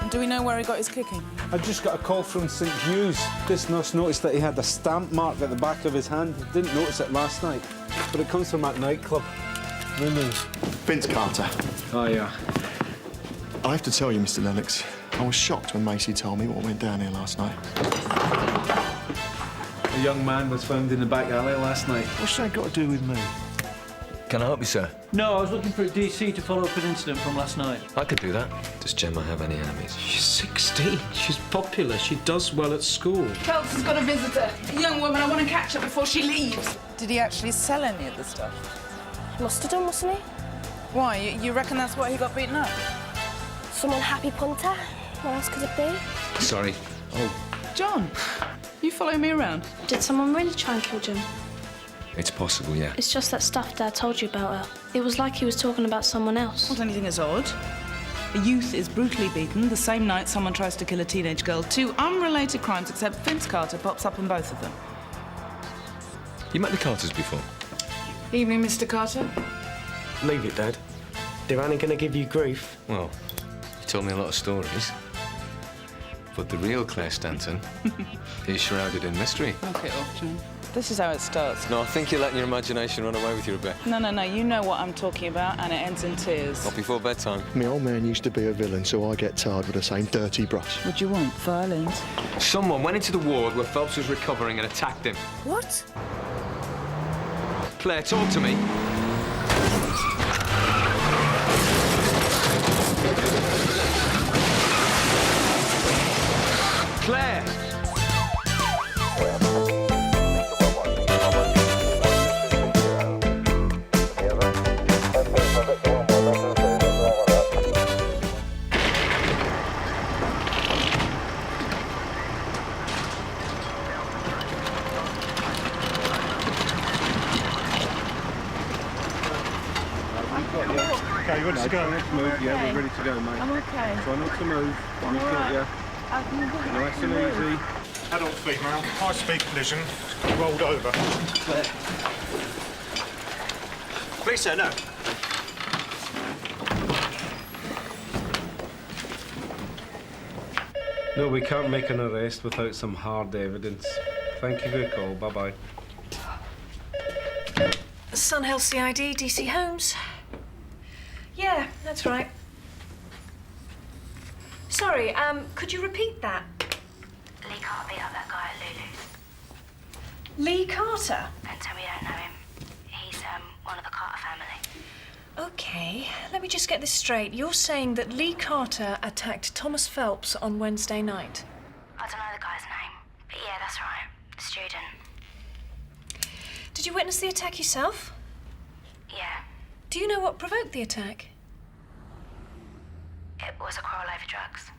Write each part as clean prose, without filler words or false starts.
And do we know where he got his kicking? I just got a call from St Hugh's. This nurse noticed that he had a stamp mark at the back of his hand. Didn't notice it last night, but it comes from that nightclub. Meadows. Vince Carter. Oh, yeah. I have to tell you, Mr. Lennox, I was shocked when Macy told me what went down here last night. A young man was found in the back alley last night. What's that got to do with me? Can I help you, sir? No, I was looking for a DC to follow up an incident from last night. I could do that. Does Gemma have any enemies? She's 16. She's popular. She does well at school. Phelps has got a visitor. A young woman. I want to catch her before she leaves. Did he actually sell any of the stuff? Must have done, mustn't he? Why? You reckon that's why he got beaten up? Some unhappy punter. What else could it be? Sorry. Oh. John, you follow me around? Did someone really try and kill Jim? It's possible, yeah. It's just that stuff Dad told you about her. It was like he was talking about someone else. Not anything as odd. A youth is brutally beaten the same night someone tries to kill a teenage girl. Two unrelated crimes, except Vince Carter pops up in both of them. You met the Carters before? Evening, Mr. Carter. Leave it, Dad. They're only going to give you grief. Well, you told me a lot of stories. But the real Claire Stanton is shrouded in mystery. Knock it off, John. This is how it starts. No, I think you're letting your imagination run away with you a bit. No, you know what I'm talking about, and it ends in tears. Not before bedtime. My old man used to be a villain, so I get tarred with the same dirty brush. What do you want? Violins? Someone went into the ward where Phelps was recovering and attacked him. What? Claire, talk to me. Claire! Okay, you ready to go? Move. Yeah, we're ready to go, mate. I'm okay. Try not to move. We've got you. Nice and easy. Adult female, high-speed collision, rolled over. Please, sir, no. No, we can't make an arrest without some hard evidence. Thank you for your call. Bye-bye. Sunhill CID, DC Holmes. Yeah, that's right. Sorry, could you repeat that? Lee Carter beat up that guy at Lulu's. Lee Carter? Don't tell me you don't know him. He's, one of the Carter family. OK, let me just get this straight. You're saying that Lee Carter attacked Thomas Phelps on Wednesday night? I don't know the guy's name, but yeah, that's right. The student. Did you witness the attack yourself? Yeah. Do you know what provoked the attack? It was a quarrel over drugs.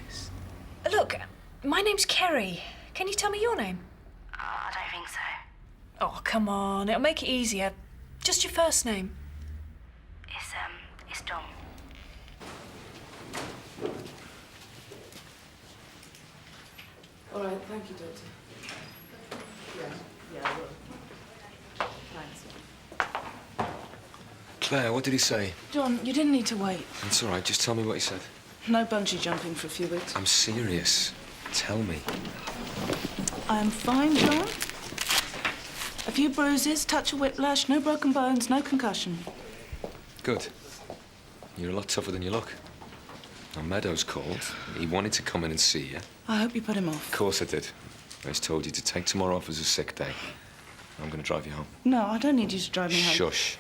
Yes. Look, my name's Kerry. Can you tell me your name? I don't think so. Oh, come on. It'll make it easier. Just your first name. It's Dom. All right, thank you, Doctor. Yeah, I will. Thanks. Claire, what did he say? John, you didn't need to wait. It's all right, just tell me what he said. No bungee jumping for a few weeks. I'm serious. Tell me. I am fine, John. A few bruises, touch of whiplash, no broken bones, no concussion. Good. You're a lot tougher than you look. Now, Meadows called. He wanted to come in and see you. I hope you put him off. Of course I did. I just told you to take tomorrow off as a sick day. I'm going to drive you home. No, I don't need you to drive me home. Shush.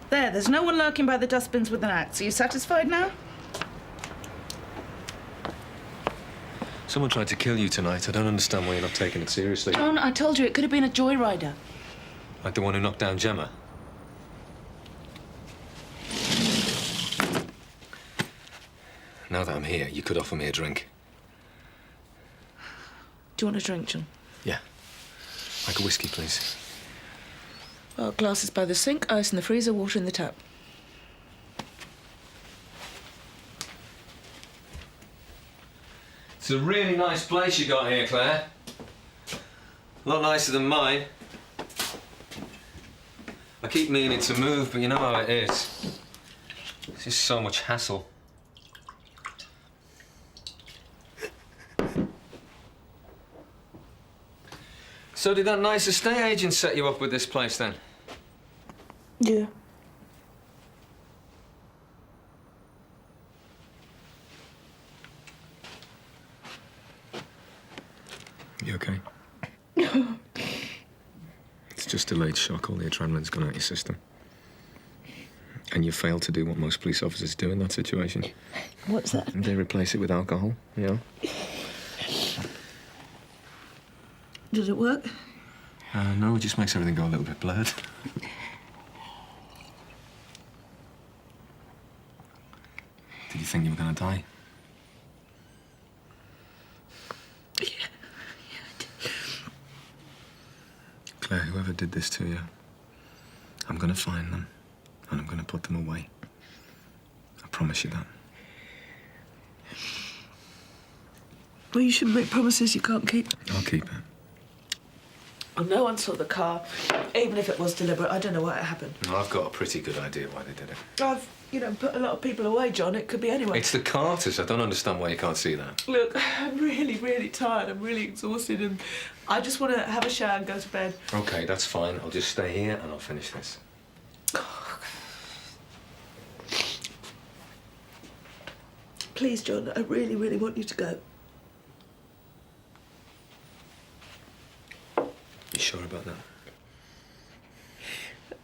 There's no one lurking by the dustbins with an axe. Are you satisfied now? Someone tried to kill you tonight. I don't understand why you're not taking it seriously. John, I told you it could have been a joyrider. Like the one who knocked down Gemma. Now that I'm here, you could offer me a drink. Do you want a drink, John? Yeah. Like a whiskey, please. Well, glasses by the sink, ice in the freezer, water in the tap. It's a really nice place you got here, Claire. A lot nicer than mine. I keep meaning to move, but you know how it is. It's just so much hassle. So did that nice estate agent set you up with this place, then? Yeah. You okay? It's just delayed shock. All the adrenaline's gone out your system. And you failed to do what most police officers do in that situation. What's that? They replace it with alcohol, you know? Does it work? No, it just makes everything go a little bit blurred. Did you think you were going to die? Yeah. Claire, whoever did this to you, I'm going to find them and I'm going to put them away. I promise you that. Well, you shouldn't make promises you can't keep. I'll keep it. Well, no one saw the car. Even if it was deliberate, I don't know why it happened. No, I've got a pretty good idea why they did it. I've, put a lot of people away, John. It could be anyone. It's the Carters. I don't understand why you can't see that. Look, I'm really, really tired. I'm really exhausted and I just want to have a shower and go to bed. OK, that's fine. I'll just stay here and I'll finish this. Please, John, I really, really want you to go. You sure about that?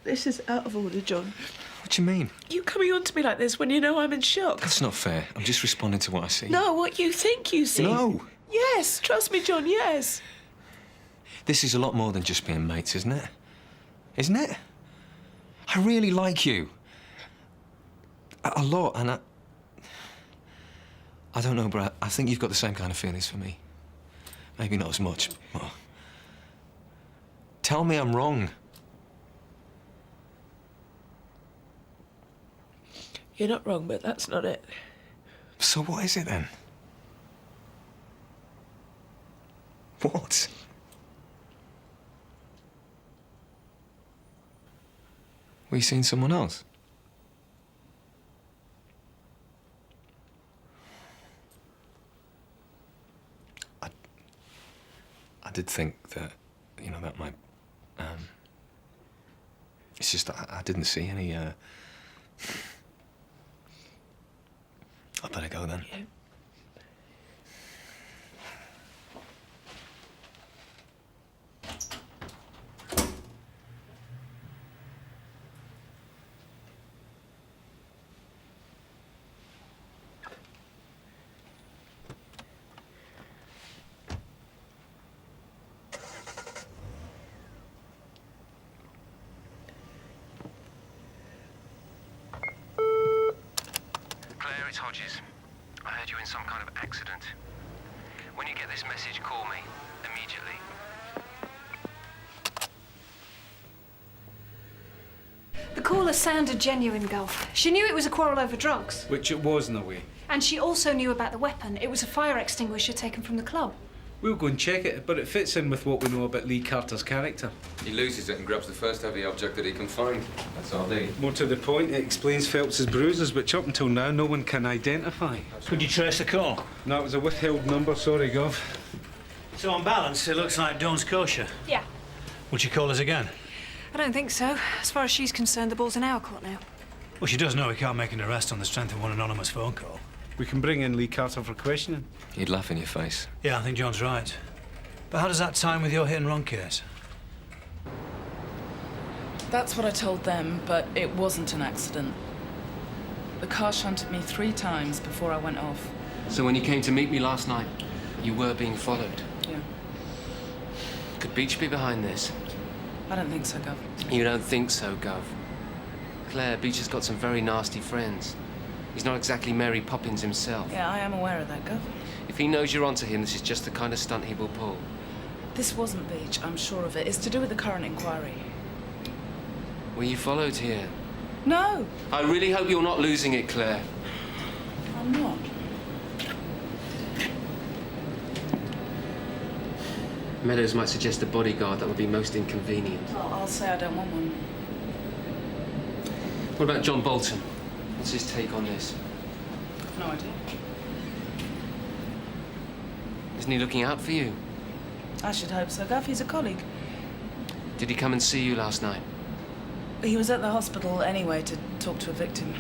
This is out of order, John. What do you mean? You coming on to me like this when you know I'm in shock. That's not fair. I'm just responding to what I see. No, what you think you see. No. Yes, trust me, John, yes. This is a lot more than just being mates, isn't it? Isn't it? I really like you. A lot, and I don't know, but I think you've got the same kind of feelings for me. Maybe not as much, but... Tell me I'm wrong. You're not wrong, but that's not it. So what is it then? What? Were you seeing someone else? I did think that, that might... It's just that I didn't see any, I better go then. Yeah. Hodges, I heard you in some kind of accident. When you get this message, call me immediately. The caller sounded genuine, Gulf. She knew it was a quarrel over drugs. Which it was in a way. And she also knew about the weapon. It was a fire extinguisher taken from the club. We'll go and check it, but it fits in with what we know about Lee Carter's character. He loses it and grabs the first heavy object that he can find. That's all they. More to the point, it explains Phelps's bruises, which up until now no one can identify. Could you trace the call? No, it was a withheld number, sorry, Gov. So on balance, it looks like Dawn's kosher. Yeah. Would she call us again? I don't think so. As far as she's concerned, the ball's in our court now. Well, she does know we can't make an arrest on the strength of one anonymous phone call. We can bring in Lee Carter for questioning. He'd laugh in your face. Yeah, I think John's right. But how does that tie in with your hit and run case? That's what I told them, but it wasn't an accident. The car shunted me 3 times before I went off. So when you came to meet me last night, you were being followed? Yeah. Could Beach be behind this? I don't think so, Gov. You don't think so, Gov? Claire, Beach has got some very nasty friends. He's not exactly Mary Poppins himself. Yeah, I am aware of that, Gov. If he knows you're onto him, this is just the kind of stunt he will pull. This wasn't Beach, I'm sure of it. It's to do with the current inquiry. Were you followed here? No! I really hope you're not losing it, Claire. I'm not. Meadows might suggest a bodyguard that would be most inconvenient. Well, I'll say I don't want one. What about John Bolton? What's his take on this? No idea. Isn't he looking out for you? I should hope so, Gav. He's a colleague. Did he come and see you last night? He was at the hospital anyway to talk to a victim.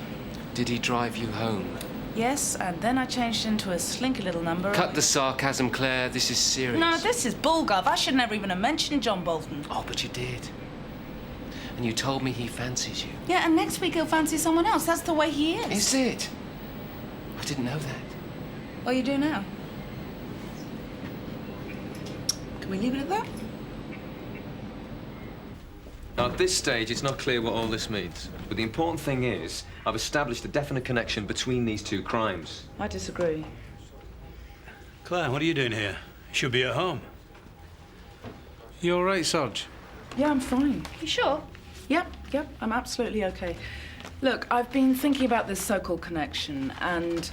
Did he drive you home? Yes, and then I changed into a slinky little number. Cut the sarcasm, Claire. This is serious. No, this is bull, Gov. I should never even have mentioned John Bolton. Oh, but you did. And you told me he fancies you. Yeah, and next week he'll fancy someone else. That's the way he is. Is it? I didn't know that. Well, you do now. Can we leave it at that? Now, at this stage, it's not clear what all this means. But the important thing is, I've established a definite connection between these two crimes. I disagree. Claire, what are you doing here? You should be at home. You all right, Sarge? Yeah, I'm fine. You sure? Yep, I'm absolutely okay. Look, I've been thinking about this so-called connection, and,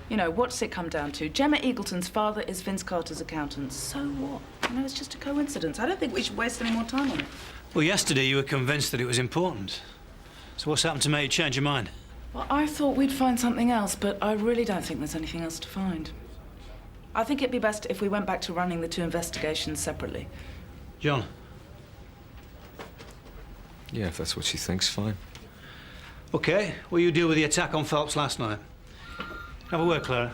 you know, what's it come down to? Gemma Eagleton's father is Vince Carter's accountant. So what? You know, it's just a coincidence. I don't think we should waste any more time on it. Well, yesterday you were convinced that it was important. So what's happened to make you change your mind? Well, I thought we'd find something else, but I really don't think there's anything else to find. I think it'd be best if we went back to running the two investigations separately. John? Yeah, if that's what she thinks, fine. OK, what you deal with the attack on Phelps last night? Have a word, Clara.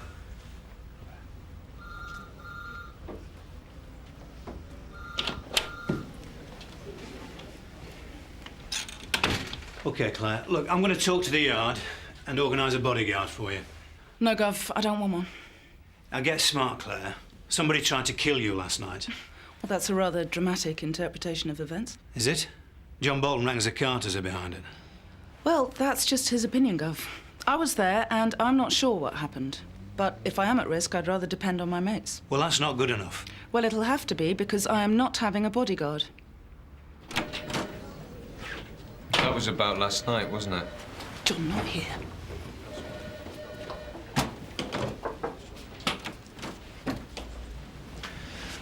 OK, Claire. Look, I'm going to talk to the yard and organise a bodyguard for you. No, Gov, I don't want one. Now, get smart, Claire. Somebody tried to kill you last night. Well, that's a rather dramatic interpretation of events. Is it? John Bolton reckons the Carters are behind it. Well, that's just his opinion, Gov. I was there, and I'm not sure what happened. But if I am at risk, I'd rather depend on my mates. Well, that's not good enough. Well, it'll have to be, because I am not having a bodyguard. That was about last night, wasn't it? John, not here.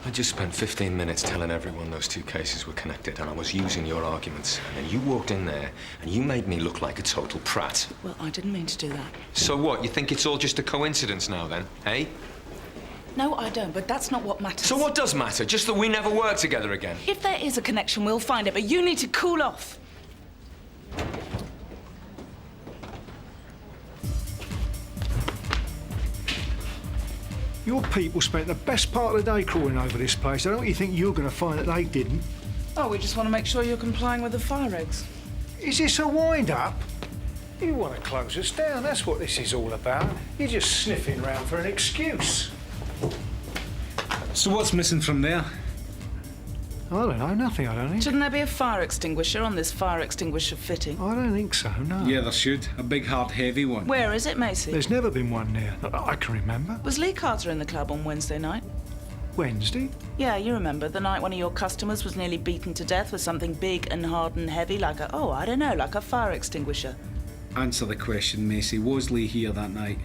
I just spent 15 minutes telling everyone those two cases were connected, and I was using your arguments. And then you walked in there, and you made me look like a total prat. Well, I didn't mean to do that. So what? You think it's all just a coincidence now, then, eh? No, I don't, but that's not what matters. So what does matter? Just that we never work together again? If there is a connection, we'll find it, but you need to cool off. Your people spent the best part of the day crawling over this place. I don't you think you're going to find that they didn't. Oh, we just want to make sure you're complying with the fire regs. Is this a wind-up? You want to close us down, that's what this is all about. You're just sniffing round for an excuse. So what's missing from there? I don't know, nothing, I don't think. Shouldn't there be a fire extinguisher on this fire extinguisher fitting? I don't think so, no. Yeah, there should. A big, hard, heavy one. Where is it, Macy? There's never been one there that I can remember. Was Lee Carter in the club on Wednesday night? Wednesday? Yeah, you remember, the night one of your customers was nearly beaten to death with something big and hard and heavy, like a, oh, I don't know, like a fire extinguisher. Answer the question, Macy. Was Lee here that night?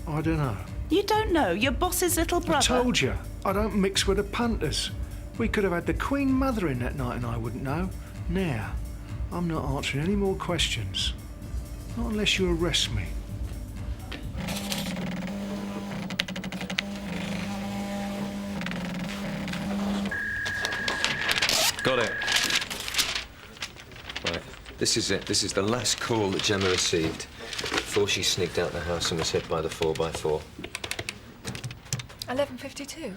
I don't know. You don't know? Your boss's little brother? I told you, I don't mix with the punters. We could have had the Queen Mother in that night and I wouldn't know. Now, I'm not answering any more questions. Not unless you arrest me. Got it. Right, this is it. This is the last call that Gemma received before she sneaked out the house and was hit by the 4x4. 11:52.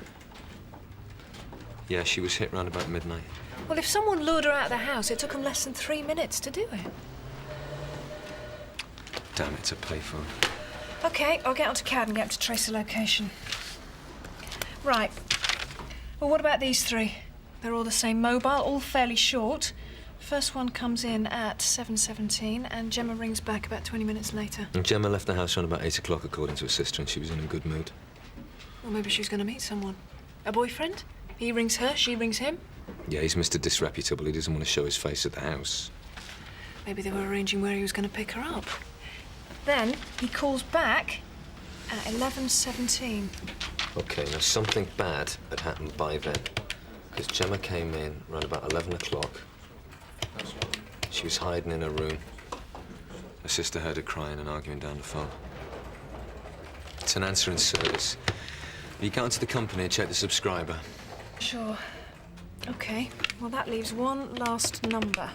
Yeah, she was hit round about midnight. Well, if someone lured her out of the house, it took them less than 3 minutes to do it. Damn, it's a payphone. OK, I'll get onto CAD and get them to trace the location. Right. Well, what about these three? They're all the same mobile, all fairly short. First one comes in at 7:17 and Gemma rings back about 20 minutes later. And Gemma left the house around about 8 o'clock, according to her sister, and she was in a good mood. Well, maybe she was going to meet someone. A boyfriend? He rings her, she rings him. Yeah, he's Mr. Disreputable. He doesn't want to show his face at the house. Maybe they were arranging where he was going to pick her up. Then he calls back at 11:17. OK, now something bad had happened by then. Because Gemma came in around about 11 o'clock. She was hiding in her room. My sister heard her crying and arguing down the phone. It's an answering service. You go into the company and check the subscriber. Sure. OK. Well, that leaves one last number.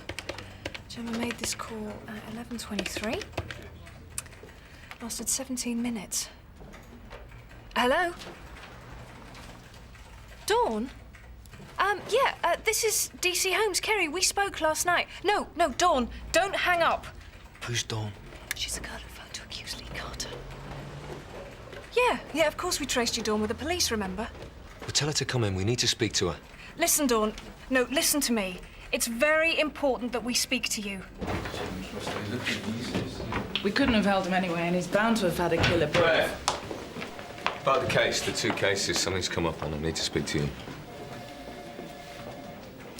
Gemma made this call at 11:23. Lasted 17 minutes. Hello? Dawn? This is DC Holmes. Kerry, we spoke last night. No, Dawn, don't hang up. Who's Dawn? She's the girl who phoned to accuse Lee Carter. Yeah, of course we traced you, Dawn, with the police, remember? Well, tell her to come in. We need to speak to her. Listen, Dawn. No, listen to me. It's very important that we speak to you. We couldn't have held him anyway, and he's bound to have had a killer brain. About the case, the two cases, something's come up and I need to speak to you.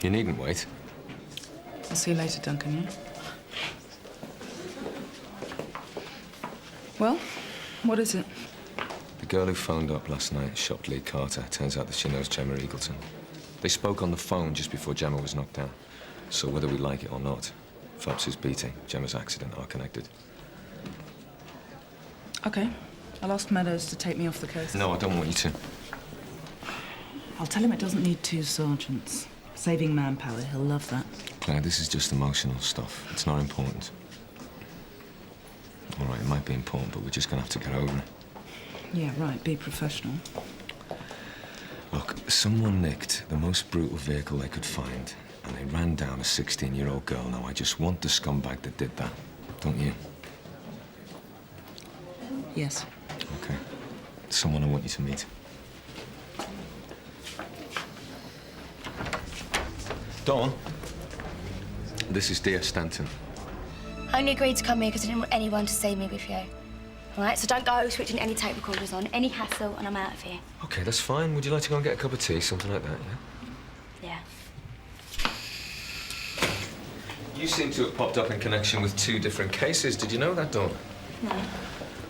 You needn't wait. I'll see you later, Duncan, yeah? Well, what is it? The girl who phoned up last night shot Lee Carter. Turns out that she knows Gemma Eagleton. They spoke on the phone just before Gemma was knocked out. So whether we like it or not, Phelps's beating, Gemma's accident are connected. OK. I'll ask Meadows to take me off the case. No, I don't want you to. I'll tell him it doesn't need 2 sergeants. Saving manpower, he'll love that. Claire, this is just emotional stuff. It's not important. All right, it might be important, but we're just gonna have to get over it. Yeah, right, be professional. Look, someone nicked the most brutal vehicle they could find, and they ran down a 16-year-old girl. Now, I just want the scumbag that did that, don't you? Yes. Okay. Someone I want you to meet. Dawn, this is dear Stanton. I only agreed to come here because I didn't want anyone to see me with you. All right, so don't go switching any tape recorders on, any hassle, and I'm out of here. Okay, that's fine. Would you like to go and get a cup of tea, something like that, yeah? Yeah. You seem to have popped up in connection with 2 different cases. Did you know that, Dawn? No.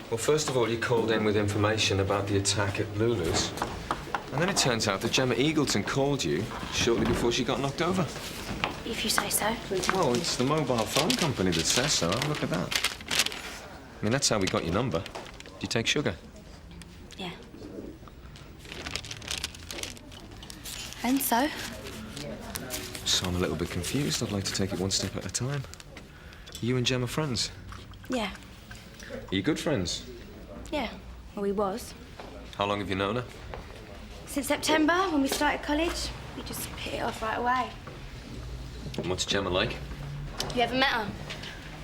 Well, first of all, you called in with information about the attack at Lulu's. And then it turns out that Gemma Eagleton called you shortly before she got knocked over. If you say so. Well, it's the mobile phone company that says so. Have a look at that. I mean, that's how we got your number. Do you take sugar? Yeah. And so? So I'm a little bit confused. I'd like to take it one step at a time. You and Gemma friends? Yeah. Are you good friends? Yeah. Well, we was. How long have you known her? Since September, when we started college, we just hit it off right away. And what's Gemma like? You ever met her?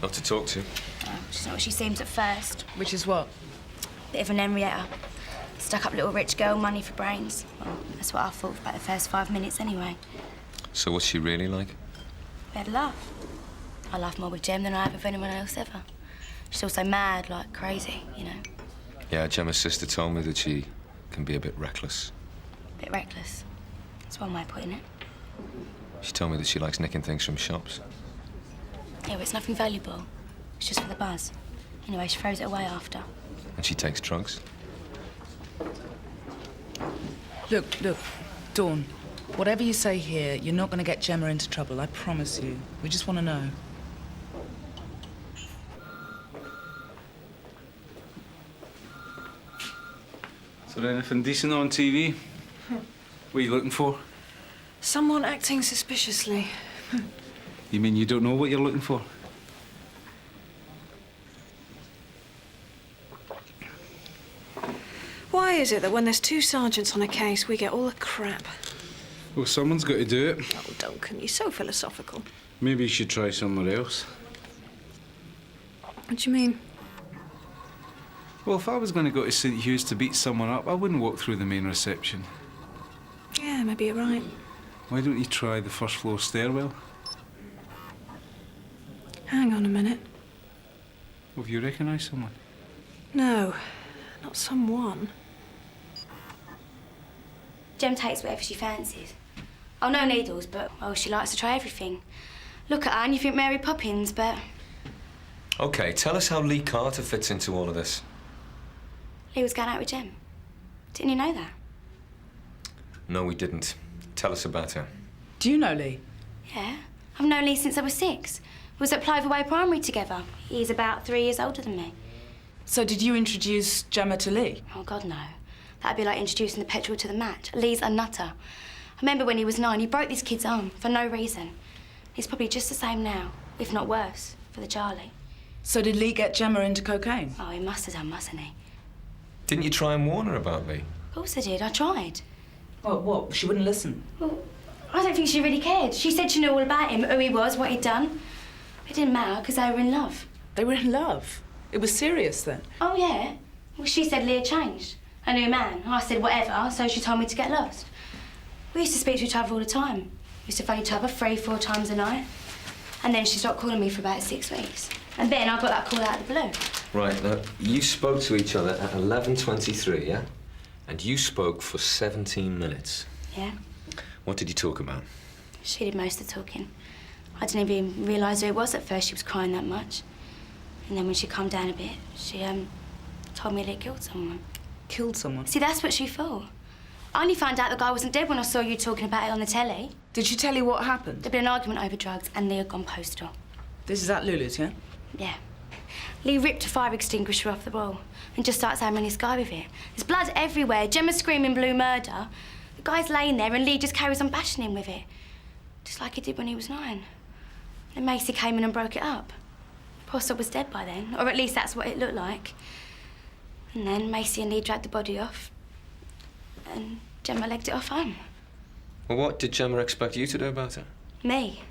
Not to talk to. Oh, she's not what she seems at first. Which is what? Bit of an Henrietta. Stuck-up little rich girl, money for brains. Well, that's what I thought for about the first 5 minutes anyway. So what's she really like? We had a laugh. I laugh more with Jem than I have with anyone else ever. She's also mad, like crazy, you know. Yeah, Gemma's sister told me that she can be a bit reckless. Bit reckless. That's one way of putting it. She told me that she likes nicking things from shops. Yeah, but it's nothing valuable. It's just for the buzz. Anyway, she throws it away after. And she takes drugs. Look, Dawn. Whatever you say here, you're not going to get Gemma into trouble, I promise you. We just want to know. Is there anything decent on TV? What are you looking for? Someone acting suspiciously. You mean you don't know what you're looking for? Why is it that when there's 2 sergeants on a case, we get all the crap? Well, someone's got to do it. Oh, Duncan, you're so philosophical. Maybe you should try somewhere else. What do you mean? Well, if I was going to go to St Hugh's to beat someone up, I wouldn't walk through the main reception. Yeah, maybe you're right. Why don't you try the first floor stairwell? Hang on a minute. Have you recognised someone? No, not someone. Jem takes whatever she fancies. Oh, no needles, but, oh, she likes to try everything. Look at her and you think Mary Poppins, but... OK, tell us how Lee Carter fits into all of this. Lee was going out with Jem. Didn't you know that? No, we didn't. Tell us about her. Do you know Lee? Yeah. I've known Lee since I was 6. We was at Plover Way Primary together. He's about 3 years older than me. So did you introduce Gemma to Lee? Oh, God, no. That'd be like introducing the petrol to the match. Lee's a nutter. I remember when he was 9, he broke this kid's arm for no reason. He's probably just the same now, if not worse, for the Charlie. So did Lee get Gemma into cocaine? Oh, he must have done, mustn't he? Didn't you try and warn her about Lee? Of course I did. I tried. Well, what? She wouldn't listen? Well, I don't think she really cared. She said she knew all about him, who he was, what he'd done. It didn't matter, because they were in love. They were in love? It was serious, then? Oh, yeah. Well, she said Lee had changed. A new man. I said whatever, so she told me to get lost. We used to speak to each other all the time. We used to phone each other 3-4 times a night. And then she stopped calling me for about 6 weeks. And then I got that call out of the blue. Right, now, you spoke to each other at 11:23, yeah? And you spoke for 17 minutes. Yeah. What did you talk about? She did most of the talking. I didn't even realise who it was at first. She was crying that much. And then when she calmed down a bit, she told me Lee killed someone. Killed someone? See, that's what she thought. I only found out the guy wasn't dead when I saw you talking about it on the telly. Did she tell you what happened? There'd been an argument over drugs and Lee had gone postal. This is at Lulu's, yeah? Yeah. Lee ripped a fire extinguisher off the wall and just starts hammering this guy with it. There's blood everywhere. Gemma's screaming blue murder. The guy's laying there and Lee just carries on bashing him with it. Just like he did when he was 9. Then Macy came in and broke it up. Poor sod was dead by then, or at least that's what it looked like. And then Macy and Lee dragged the body off and Gemma legged it off home. Well, what did Gemma expect you to do about it? Me?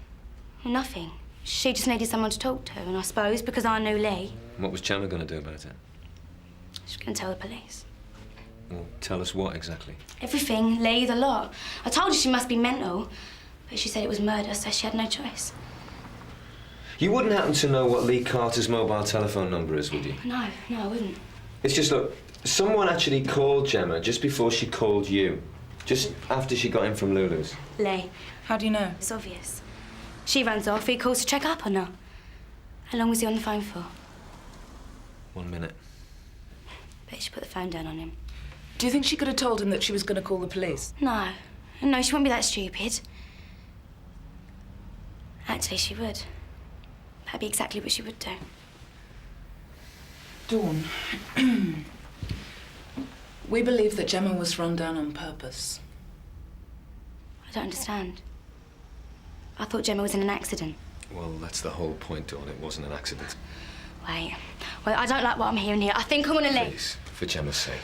Well, nothing. She just needed someone to talk to, and I suppose because I knew Lee... What was Gemma going to do about it? She was going to tell the police. Well, tell us what exactly? Everything, Lee, the lot. I told her she must be mental, but she said it was murder, so she had no choice. You wouldn't happen to know what Lee Carter's mobile telephone number is, would you? No, I wouldn't. It's just, look, someone actually called Gemma just before she called you. Just after she got in from Lulu's. Lee. How do you know? It's obvious. She runs off, he calls to check up on her. How long was he on the phone for? 1 minute. Bet she put the phone down on him. Do you think she could have told him that she was going to call the police? No, she wouldn't be that stupid. Actually, she would. That'd be exactly what she would do. Dawn, we believe that Gemma was run down on purpose. I don't understand. I thought Gemma was in an accident. Well, that's the whole point, Dawn. It wasn't an accident. Wait, I don't like what I'm hearing here. I think I want to leave. Please, for Gemma's sake.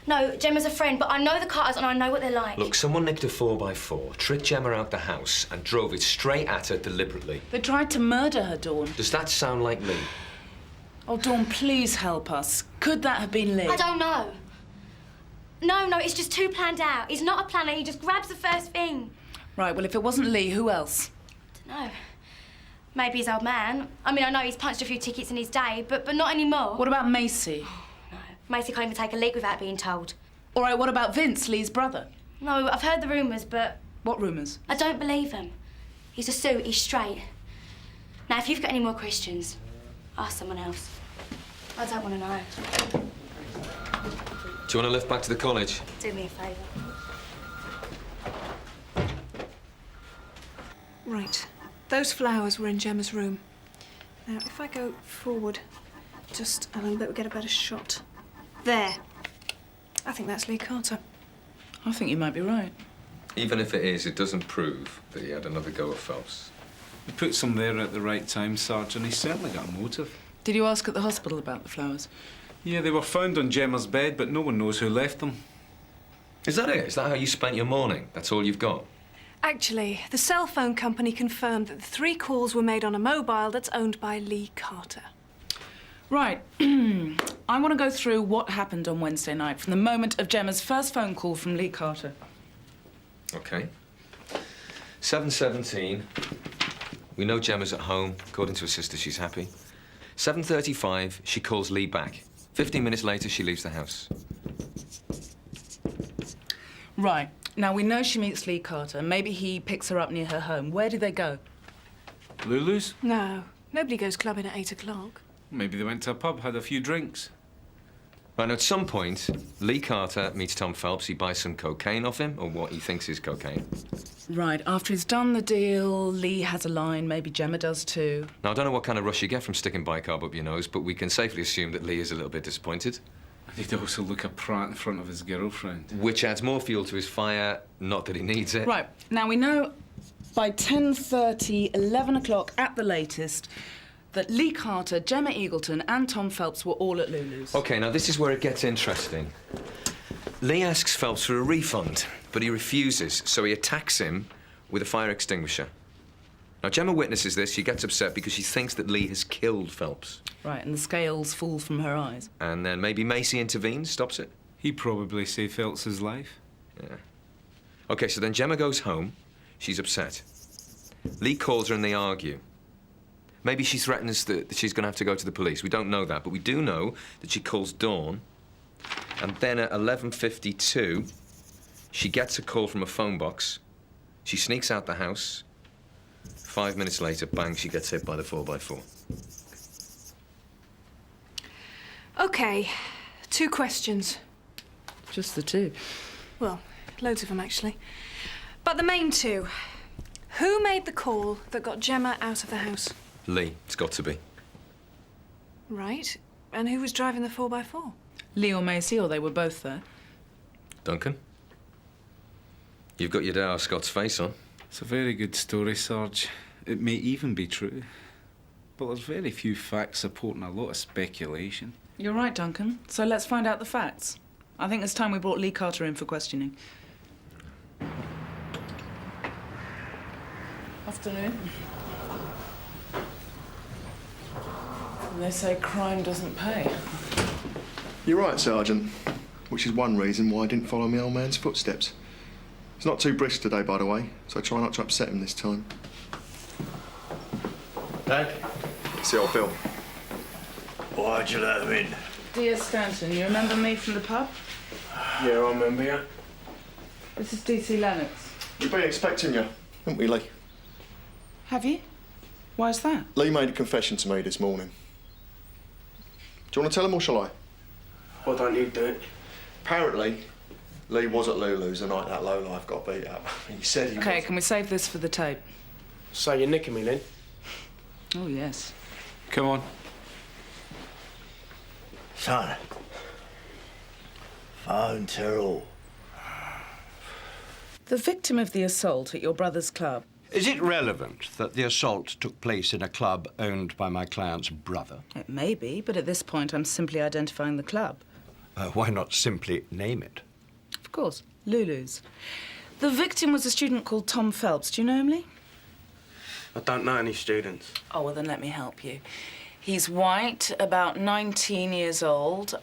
No, Gemma's a friend, but I know the Carters and I know what they're like. Look, someone nicked a 4x4, tricked Gemma out the house and drove it straight at her deliberately. They tried to murder her, Dawn. Does that sound like Lee? Oh, Dawn, please help us. Could that have been Lee? I don't know. No, it's just too planned out. He's not a planner, he just grabs the first thing. Right, well, if it wasn't Lee, who else? I don't know. Maybe his old man. I mean, I know he's punched a few tickets in his day, but not anymore. What about Macy? No, Macy can't even take a leak without being told. All right, what about Vince, Lee's brother? No, I've heard the rumours, but... What rumours? I don't believe them. He's a suit, he's straight. Now, if you've got any more questions, ask someone else. I don't want to know. Do you want to lift back to the college? Do me a favour. Right. Those flowers were in Gemma's room. Now, if I go forward just a little bit, we'll get a better shot. There. I think that's Lee Carter. I think you might be right. Even if it is, it doesn't prove that he had another go at Phelps. He puts them there at the right time, Sergeant. He's certainly got a motive. Did you ask at the hospital about the flowers? Yeah, they were found on Gemma's bed, but no one knows who left them. Is that it? Is that how you spent your morning? That's all you've got? Actually, the cell phone company confirmed that the 3 calls were made on a mobile that's owned by Lee Carter. Right. I want to go through what happened on Wednesday night from the moment of Gemma's first phone call from Lee Carter. OK. 7:17. We know Gemma's at home. According to her sister, she's happy. 7:35, she calls Lee back. 15 minutes later, she leaves the house. Right. Now, we know she meets Lee Carter. Maybe he picks her up near her home. Where do they go? Lulu's? No, nobody goes clubbing at 8 o'clock. Maybe they went to a pub, had a few drinks. And at some point, Lee Carter meets Tom Phelps. He buys some cocaine off him, or what he thinks is cocaine. Right, after he's done the deal, Lee has a line, maybe Gemma does too. Now, I don't know what kind of rush you get from sticking bicarb up your nose, but we can safely assume that Lee is a little bit disappointed. And he'd also look a prat in front of his girlfriend. Which adds more fuel to his fire, not that he needs it. Right, now we know by 10:30, 11 o'clock at the latest, that Lee Carter, Gemma Eagleton and Tom Phelps were all at Lulu's. OK, now this is where it gets interesting. Lee asks Phelps for a refund, but he refuses, so he attacks him with a fire extinguisher. Now, Gemma witnesses this. She gets upset because she thinks that Lee has killed Phelps. Right, and the scales fall from her eyes. And then maybe Macy intervenes, stops it. He probably saved Phelps's life. Yeah. OK, so then Gemma goes home. She's upset. Lee calls her and they argue. Maybe she threatens that she's going to have to go to the police. We don't know that, but we do know that she calls Dawn. And then at 11:52, she gets a call from a phone box. She sneaks out the house. 5 minutes later, bang, she gets hit by the 4x4. OK, 2 questions. Just the 2? Well, loads of them, actually. But the main 2. Who made the call that got Gemma out of the house? Lee, it's got to be. Right. And who was driving the 4x4? Lee or Macy, or they were both there? Duncan? You've got your Dow Scott's face on. It's a very good story, Sarge. It may even be true. But there's very few facts supporting a lot of speculation. You're right, Duncan. So let's find out the facts. I think it's time we brought Lee Carter in for questioning. Afternoon. They say crime doesn't pay. You're right, Sergeant. Which is one reason why I didn't follow my old man's footsteps. He's not too brisk today, by the way, so try not to upset him this time. Dad? See old Bill. Why'd you let him in? Dear Stanton, you remember me from the pub? Yeah, I remember you. This is DC Lennox. We've been expecting you, haven't we, Lee? Have you? Why's that? Lee made a confession to me this morning. Do you want to tell him or shall I? Why don't you do it? Apparently, Lee was at Lulu's the night that lowlife got beat up. He said he OK, was... can we save this for the tape? So you're nicking me then? Oh, yes. Come on. Son. Phone Terrell. The victim of the assault at your brother's club. Is it relevant that the assault took place in a club owned by my client's brother? It may be, but at this point I'm simply identifying the club. Why not simply name it? Of course, Lulu's. The victim was a student called Tom Phelps. Do you know him, Lee? I don't know any students. Oh, well, then let me help you. He's white, about 19 years old,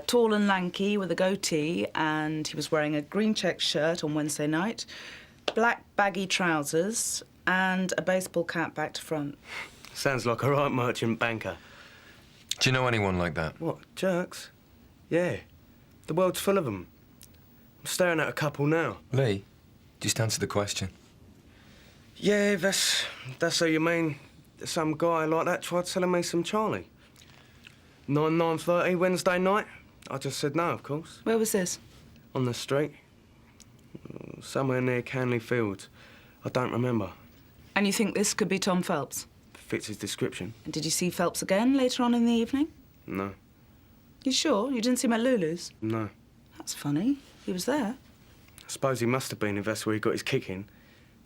tall and lanky with a goatee, and he was wearing a green check shirt on Wednesday night, black baggy trousers, and a baseball cap back to front. Sounds like a right merchant banker. Do you know anyone like that? What, jerks? Yeah. The world's full of them. I'm staring at a couple now. Lee, just answer the question. Yeah, that's how you mean. Some guy like that tried selling me some Charlie. 9:30 Wednesday night. I just said no, of course. Where was this? On the street. Somewhere near Canley Fields. I don't remember. And you think this could be Tom Phelps? Fits his description. And did you see Phelps again later on in the evening? No. You sure? You didn't see him at Lulu's? No. That's funny. He was there. I suppose he must have been if that's where he got his kick in.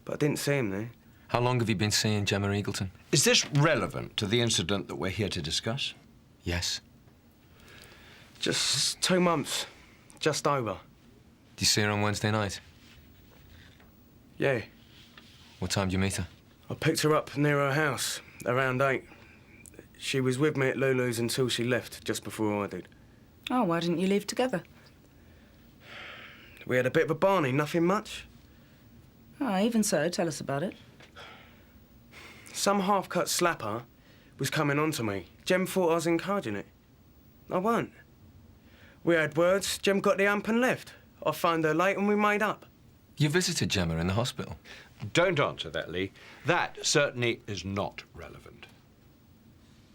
But I didn't see him there. How long have you been seeing Gemma Eagleton? Is this relevant to the incident that we're here to discuss? Yes. Just 2 months. Just over. Did you see her on Wednesday night? Yeah. What time did you meet her? I picked her up near her house, around 8. She was with me at Lulu's until she left, just before I did. Oh, why didn't you leave together? We had a bit of a barney, nothing much. Oh, even so, tell us about it. Some half-cut slapper was coming on to me. Jem thought I was encouraging it. I weren't. We had words, Jem got the hump and left. I phoned her late and we made up. You visited Gemma in the hospital? Don't answer that, Lee. That certainly is not relevant.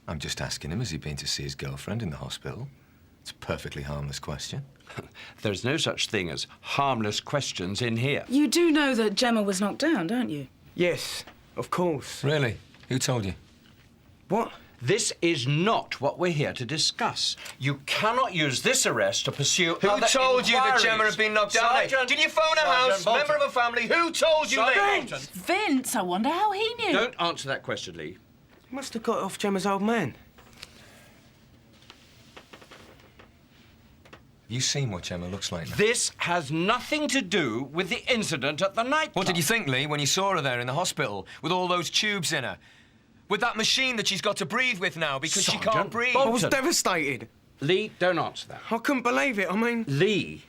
I'm just asking him, has he been to see his girlfriend in the hospital? It's a perfectly harmless question. There's no such thing as harmless questions in here. You do know that Gemma was knocked down, don't you? Yes, of course. Really? Who told you? What? This is not what we're here to discuss. You cannot use this arrest to pursue Who other told you that inquiries? Gemma had been knocked down? Sergeant, Did you phone a Sergeant house, Bolton. member of a family? Who told you Sergeant that? Vince, I wonder how he knew. Don't answer that question, Lee. He must have got it off Gemma's old man. Have you seen what Gemma looks like now? This has nothing to do with the incident at the nightclub. What did you think, Lee, when you saw her there in the hospital with all those tubes in her? With that machine that she's got to breathe with now because she can't Sergeant breathe? I was devastated. Lee, don't answer that. I couldn't believe it. I mean, Lee.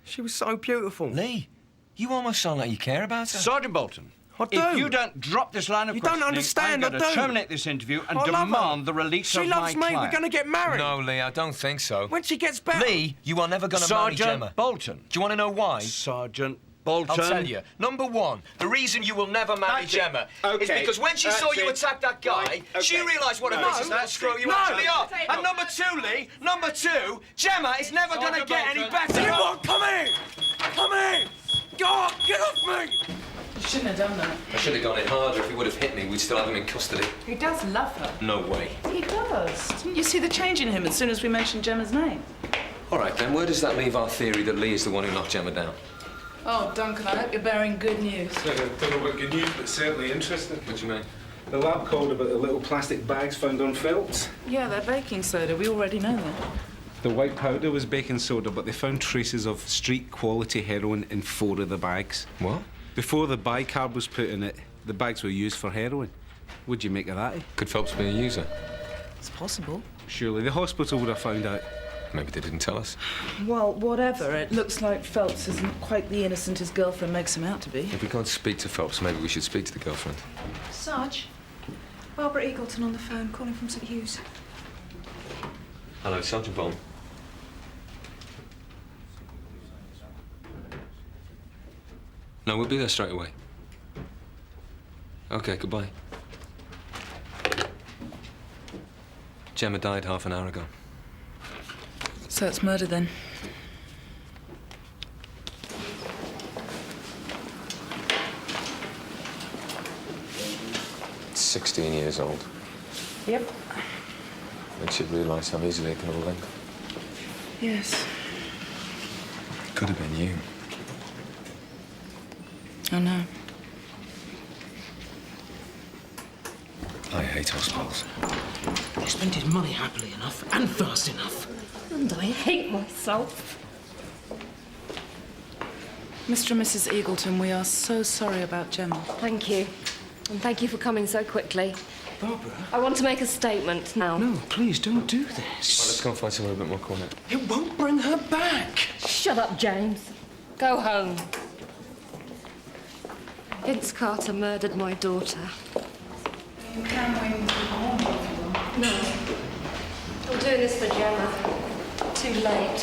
she was so beautiful. Lee, you almost sound like you care about her. Sergeant Bolton. I do. If you don't drop this line of You don't questioning, understand, I'm going I to do. terminate this interview and I love demand her. the release She of loves my me. client. We're going to get married. No, Lee, I don't think so. When she gets better. Lee, you are never going to marry Sergeant Gemma. Bolton. Do you want to know why? Sergeant Bolton. I'll tell you. Number one, the reason you will never marry That's it. Gemma is Okay. because when she saw That's you it. attack that guy, Right. she Okay. realised what a No. vicious little screw you No. actually are. And number two, Lee, number two, Gemma is never going to Sergeant get any Bolton. better. You what? Come in! Come in! God, get off me! You shouldn't have done that. I should have gone in harder. If he would have hit me, we'd still have him in custody. He does love her. No way. He does. Didn't you see the change in him as soon as we mentioned Gemma's name? All right, then, where does that leave our theory that Lee is the one who knocked Gemma down? Oh, Duncan, I hope you're bearing good news. I don't know about good news, but certainly interesting. What do you mean? The lab called about the little plastic bags found on Phelps. Yeah, they're baking soda. We already know that. The white powder was baking soda, but they found traces of street-quality heroin in 4 of the bags. What? Before the bicarb was put in it, the bags were used for heroin. What'd you make of that? Could Phelps be a user? It's possible. Surely the hospital would have found out. Maybe they didn't tell us. Well, whatever. It looks like Phelps isn't quite the innocent his girlfriend makes him out to be. If we can't speak to Phelps, maybe we should speak to the girlfriend. Sarge, Barbara Eagleton on the phone, calling from St Hughes. Hello, Sergeant Bolton. No, we'll be there straight away. Okay, goodbye. Gemma died half an hour ago. So it's murder then. It's 16 years old. Yep. Makes you realise how easily it can all end. Yes. Could have been you. I know. I hate hospitals. I spent his money happily enough and fast enough. And I hate myself. Mr. and Mrs. Eagleton, we are so sorry about Gemma. Thank you. And thank you for coming so quickly. Barbara? I want to make a statement now. No, please don't do this. Right, let's go and find somewhere a bit more quiet. It won't bring her back. Shut up, James. Go home. Vince Carter murdered my daughter. You can win No. I'm doing this for Gemma. Too late.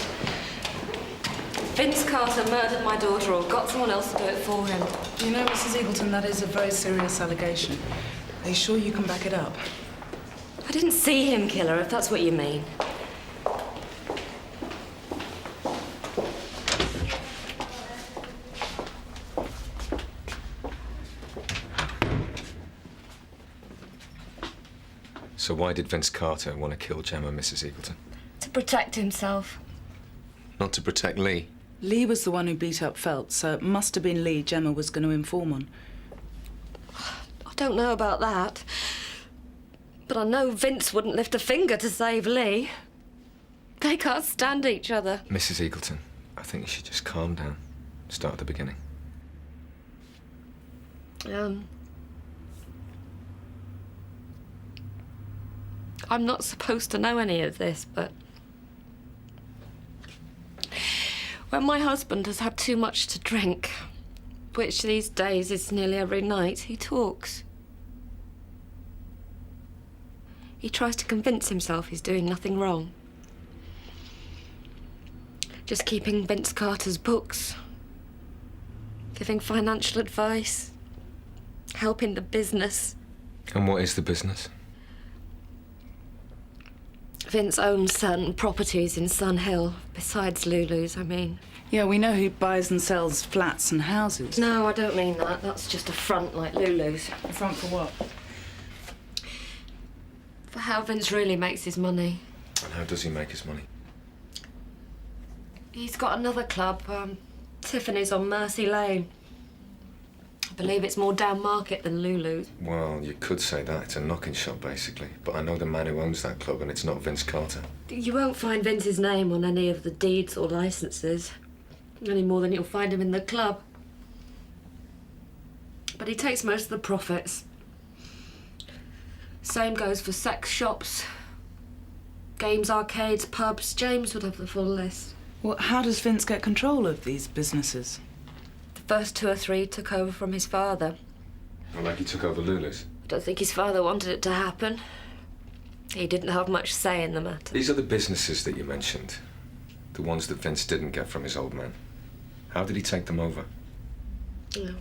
Vince Carter murdered my daughter or got someone else to do it for him. You know, Mrs. Eagleton, that is a very serious allegation. Are you sure you can back it up? I didn't see him kill her, if that's what you mean. So why did Vince Carter want to kill Gemma, Mrs. Eagleton? To protect himself. Not to protect Lee. Lee was the one who beat up Phelps, so it must have been Lee Gemma was going to inform on. I don't know about that. But I know Vince wouldn't lift a finger to save Lee. They can't stand each other. Mrs. Eagleton, I think you should just calm down. Start at the beginning. I'm not supposed to know any of this, but when my husband has had too much to drink, which these days is nearly every night, he talks. He tries to convince himself he's doing nothing wrong. Just keeping Vince Carter's books, giving financial advice, helping the business. And what is the business? Vince owns certain properties in Sun Hill, besides Lulu's, I mean. Yeah, we know who buys and sells flats and houses. No, I don't mean that. That's just a front like Lulu's. A front for what? For how Vince really makes his money. And how does he make his money? He's got another club, Tiffany's on Mercy Lane. I believe it's more down market than Lulu's. Well, you could say that. It's a knocking shop, basically. But I know the man who owns that club, and it's not Vince Carter. You won't find Vince's name on any of the deeds or licenses, any more than you'll find him in the club. But he takes most of the profits. Same goes for sex shops, games, arcades, pubs. James would have the full list. Well, how does Vince get control of these businesses? The first 2 or 3 took over from his father. Well, like he took over Lulu's? I don't think his father wanted it to happen. He didn't have much say in the matter. These are the businesses that you mentioned. The ones that Vince didn't get from his old man. How did he take them over? No.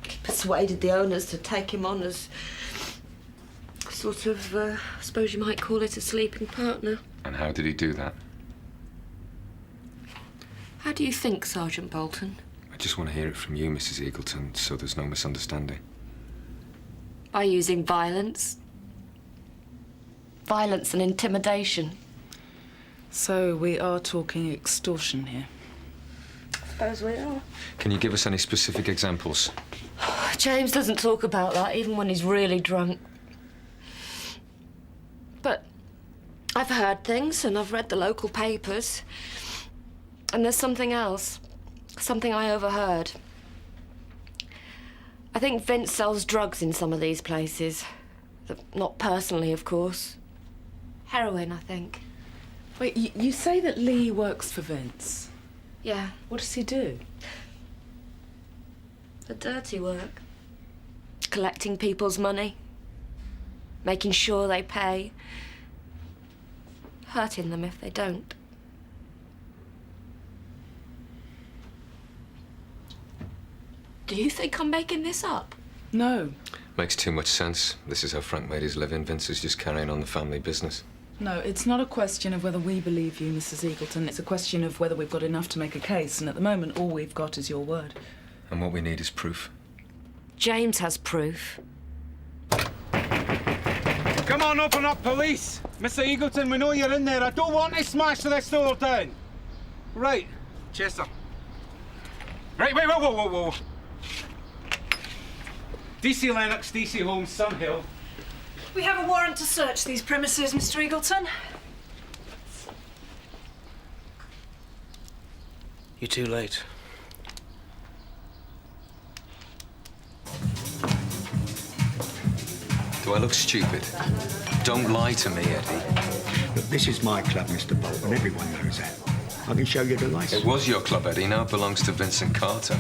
He persuaded the owners to take him on as sort of, I suppose you might call it a sleeping partner. And how did he do that? How do you think, Sergeant Bolton? I just want to hear it from you, Mrs. Eagleton, so there's no misunderstanding. By using violence. Violence and intimidation. So we are talking extortion here. I suppose we are. Can you give us any specific examples? James doesn't talk about that, even when he's really drunk. But I've heard things, and I've read the local papers. And there's something else. Something I overheard. I think Vince sells drugs in some of these places. Not personally, of course. Heroin, I think. Wait, you say that Lee works for Vince? Yeah. What does he do? The dirty work. Collecting people's money. Making sure they pay. Hurting them if they don't. Do you think I'm making this up? No. Makes too much sense. This is how Frank made his living. Vince is just carrying on the family business. No, it's not a question of whether we believe you, Mrs. Eagleton. It's a question of whether we've got enough to make a case, and at the moment, all we've got is your word. And what we need is proof. James has proof. Come on, open up, police! Mr. Eagleton, we know you're in there. I don't want to smash this door down. Right, Chester. Right, wait, whoa. DC Lennox, DC Holmes, Sun Hill. We have a warrant to search these premises, Mr. Eagleton. You're too late. Do I look stupid? Don't lie to me, Eddie. Look, this is my club, Mr. Bolton. Everyone knows that. I can show you the license. It was your club, Eddie. Now it belongs to Vincent Carter.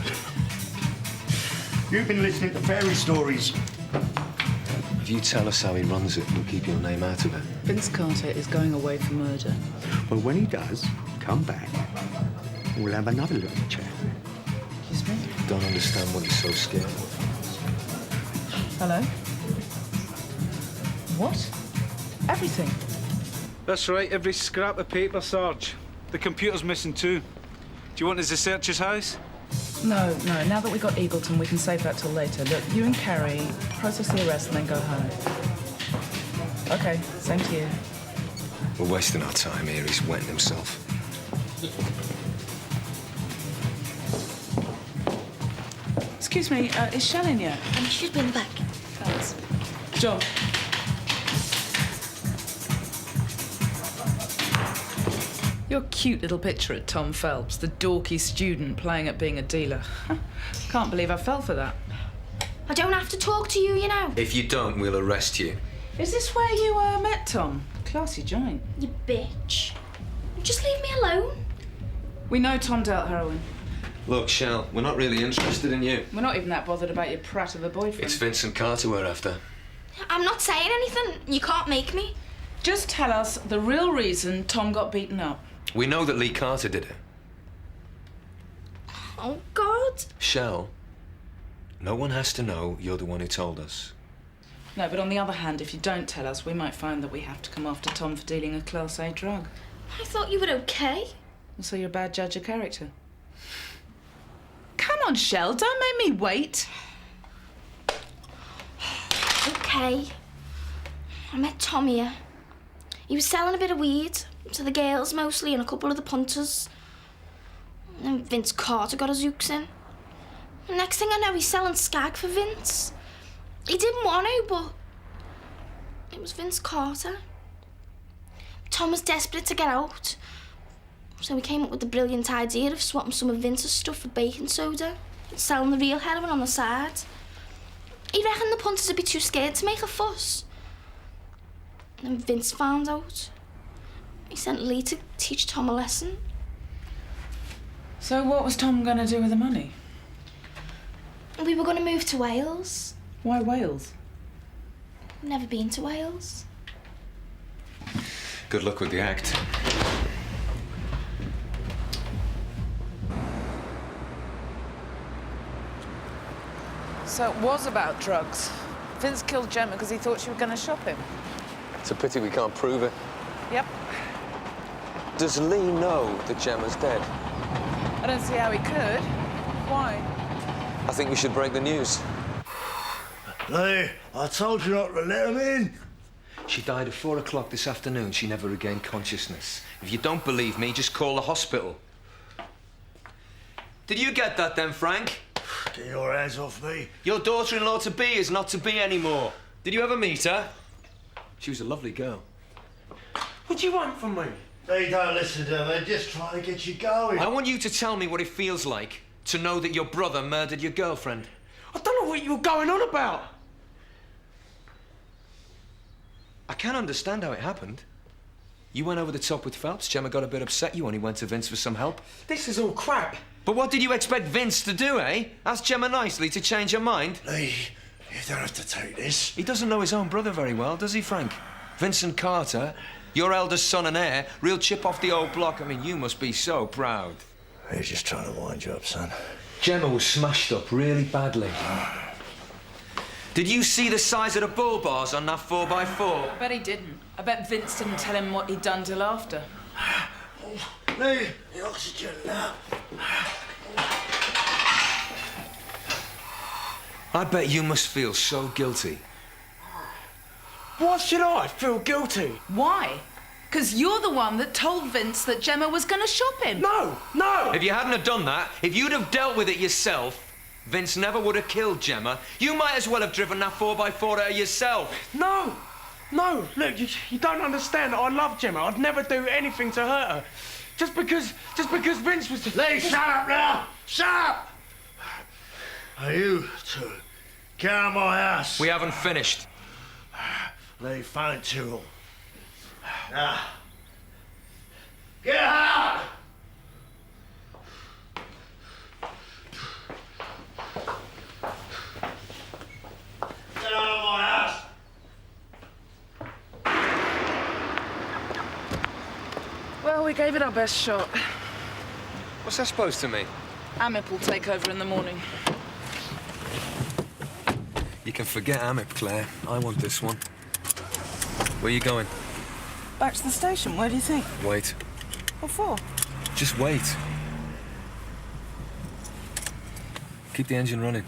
You've been listening to fairy stories. If you tell us how he runs it, we'll keep your name out of it. Vince Carter is going away for murder. Well, when he does, come back. We'll have another little chat. Excuse me? Don't understand what he's so scared of. Hello? What? Everything? That's right, every scrap of paper, Sarge. The computer's missing too. Do you want us to search his house? No. Now that we've got Eagleton, we can save that till later. Look, you and Carrie process the arrest and then go home. OK, same to you. We're wasting our time here. He's wetting himself. Excuse me, is Shell in yet? She's been back. Thanks. John. Your cute little picture at Tom Phelps, the dorky student playing at being a dealer. Can't believe I fell for that. I don't have to talk to you, you know. If you don't, we'll arrest you. Is this where you met Tom? Classy joint. You bitch. Just leave me alone. We know Tom dealt heroin. Look, Shell, we're not really interested in you. We're not even that bothered about your prat of a boyfriend. It's Vincent Carter we're after. I'm not saying anything. You can't make me. Just tell us the real reason Tom got beaten up. We know that Lee Carter did it. Oh, God. Shell, no one has to know you're the one who told us. No, but on the other hand, if you don't tell us, we might find that we have to come after Tom for dealing a Class A drug. I thought you were okay. So you're a bad judge of character. Come on, Shell, don't make me wait. Okay. I met Tom here. He was selling a bit of weed to the girls mostly and a couple of the punters. And Vince Carter got his hooks in. The next thing I know, he's selling skag for Vince. He didn't want to, but it was Vince Carter. Tom was desperate to get out, so he came up with the brilliant idea of swapping some of Vince's stuff for baking soda and selling the real heroin on the side. He reckoned the punters would be too scared to make a fuss. And Vince found out. He sent Lee to teach Tom a lesson. So what was Tom going to do with the money? We were going to move to Wales. Why Wales? Never been to Wales. Good luck with the act. So it was about drugs. Vince killed Gemma because he thought she was going to shop him. It's a pity we can't prove it. Yep. Does Lee know that Gemma's dead? I don't see how he could. Why? I think we should break the news. Lee, I told you not to let him in. She died at 4 o'clock this afternoon. She never regained consciousness. If you don't believe me, just call the hospital. Did you get that then, Frank? Get your hands off me. Your daughter-in-law-to-be is not to be anymore. Did you ever meet her? She was a lovely girl. What do you want from me? They don't listen to them. They're just trying to get you going. I want you to tell me what it feels like to know that your brother murdered your girlfriend. I don't know what you were going on about. I can't understand how it happened. You went over the top with Phelps. Gemma got a bit upset. You only went to Vince for some help. This is all crap. But what did you expect Vince to do, eh? Ask Gemma nicely to change her mind? Lee, you don't have to take this. He doesn't know his own brother very well, does he, Frank? Vincent Carter, your eldest son and heir, real chip off the old block. I mean, you must be so proud. He's just trying to wind you up, son. Gemma was smashed up really badly. Did you see the size of the bull bars on that 4x4? I bet he didn't. I bet Vince didn't tell him what he'd done till after. Lee, the oxygen now. I bet you must feel so guilty. Why should I feel guilty? Why? Because you're the one that told Vince that Gemma was going to shop him. No, no! If you hadn't have done that, if you'd have dealt with it yourself, Vince never would have killed Gemma. You might as well have driven that 4x4 at her yourself. No! No, look, you don't understand. I love Gemma. I'd never do anything to hurt her. Just because Vince was... Lee, shut up now! Shut up! Are you two? Get out of my house. We haven't finished. Lee, find Tyrrell. Now. Get out! Get out of my house! Well, we gave it our best shot. What's that supposed to mean? Amip will take over in the morning. You can forget Amip, Claire. I want this one. Where you going? Back to the station. Where do you think? Wait. What for? Just wait. Keep the engine running.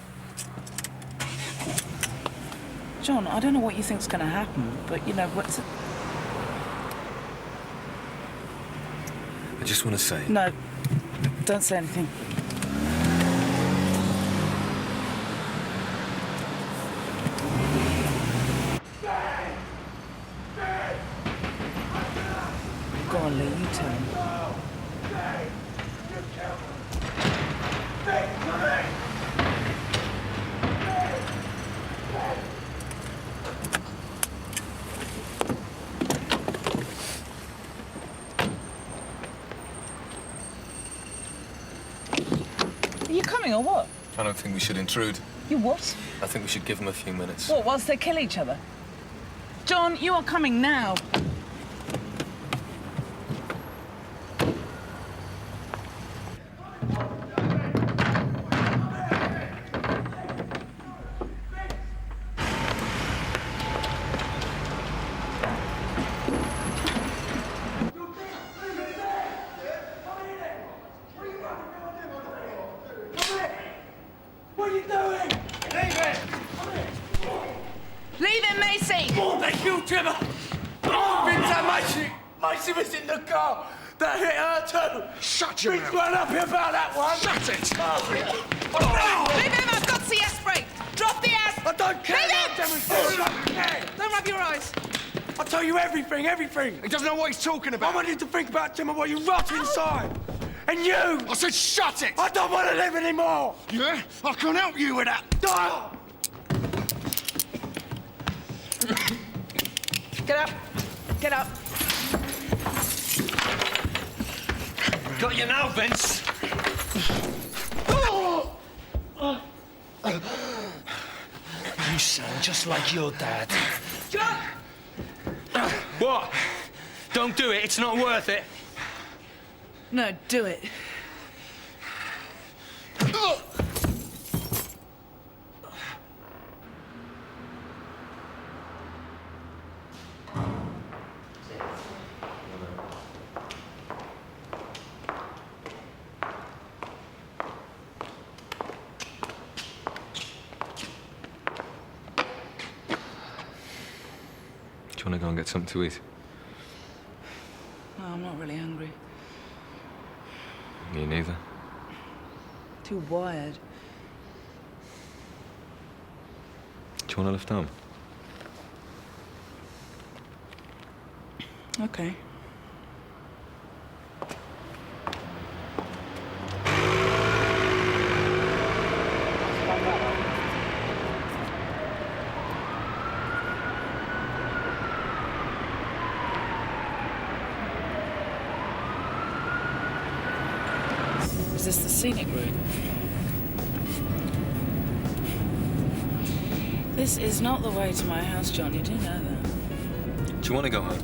John, I don't know what you think's going to happen, but, you know, what's it... I just want to say... No, don't say anything. Go on, Lee, you tell him. Are you coming or what? I don't think we should intrude. You what? I think we should give them a few minutes. What, whilst they kill each other? John, you are coming now. Macy was in the car. That hit her too. Shut your mouth. Vince weren't happy about that one. Shut it. Leave him, I've got the aspirin. Drop the aspirin. I don't care Leave about him. demonstration. Don't rub your eyes. I'll tell you everything. He doesn't know what he's talking about. I want you to think about Tim and what you rot inside. And you! I said shut it! I don't want to live anymore! Yeah? I can't help you with that. Get up. Get up. Got you now, Vince. You sound just like your dad. John! What? Don't do it. It's not worth it. No, do it. Do you want to go and get something to eat? No, I'm not really hungry. Me neither. Too wired. Do you want to lift home? Okay. Is this the scenic route? This is not the way to my house, John. You do know that. Do you want to go home?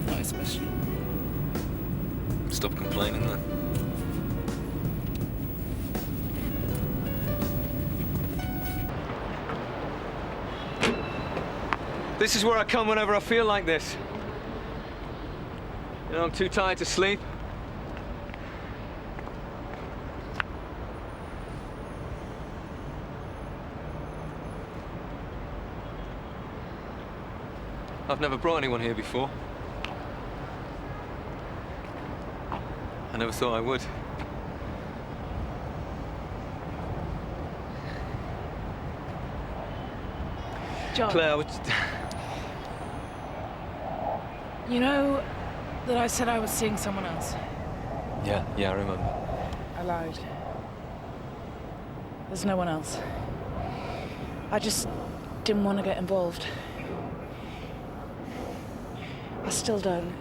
Not especially. Stop complaining then. This is where I come whenever I feel like this. You know, I'm too tired to sleep. I've never brought anyone here before. I never thought I would. John. Claire, You know that I said I was seeing someone else? Yeah, I remember. I lied. There's no one else. I just didn't want to get involved. I still don't.